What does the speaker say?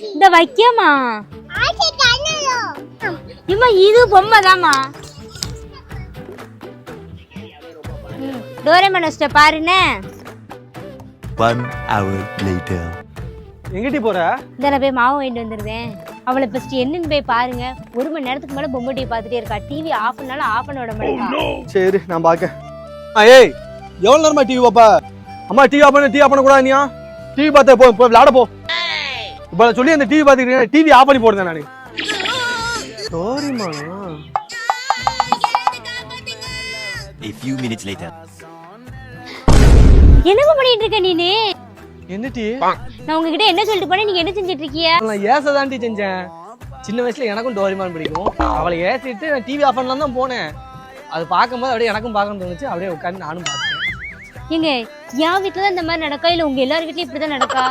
இந்த வைக்கமா இம்மா இது பொம்மை தாம்மா. டோரேமான் வச்சிட்ட பாருண்ணே. 1 hour later. எங்கிட்டி போற? இந்த நான் போய் மாவு வாங்கிட்டு வந்துடுவேன். அவளை ஃபர்ஸ்ட் என்னன்னு போய் பாருங்க. 1 மணி நேரத்துக்கு மேல பொம்மை டிவி பார்த்துட்டே இருக்கா. டிவி ஆஃப் பண்ணாலும் ஆஃப் பண்ண விட மாட்டேங்கா. சரி நான் பாக்க. ஏய் எவ்வளவு நேரமா டிவி பாப்பா? அம்மா டிவி ஆஃப் பண்ண டிவி ஆஃப் பண்ண கூடாது நீயா? டிவி பார்த்தா போ விளையாட போ. இப்ப சொல்லி அந்த டிவி பாத்துக்கிறீங்க டிவி ஆஃப் பண்ணி போடுறேன் நானு. டோரிமானா? A few minutes later. என்னங்க பண்ணிட்டு இருக்க நீனு? என்னடி? நான் உங்ககிட்ட என்ன சொல்லிட்டு போனேன், நீங்க என்ன செஞ்சிட்டு இருக்கீங்க? நான் ஏசதாண்டி செஞ்சேன். சின்ன வயசுல எனக்கும் டோரிமான் பிடிக்கும். அவளை ஏசிட்டு நான் டிவி ஆஃப் பண்ணலாம் தான் போனேன். அது பார்க்கும்போது அப்படியே எனக்கும் பார்க்கணும்னு தோணுச்சு. அப்படியே உட்காந்து நானும் பார்த்தேன். ஏங்க என் வீட்டுல தான் இந்த மாதிரி நடக்கா இல்ல உங்க எல்லார் வீட்லயும் இப்படிதான் நடக்கா?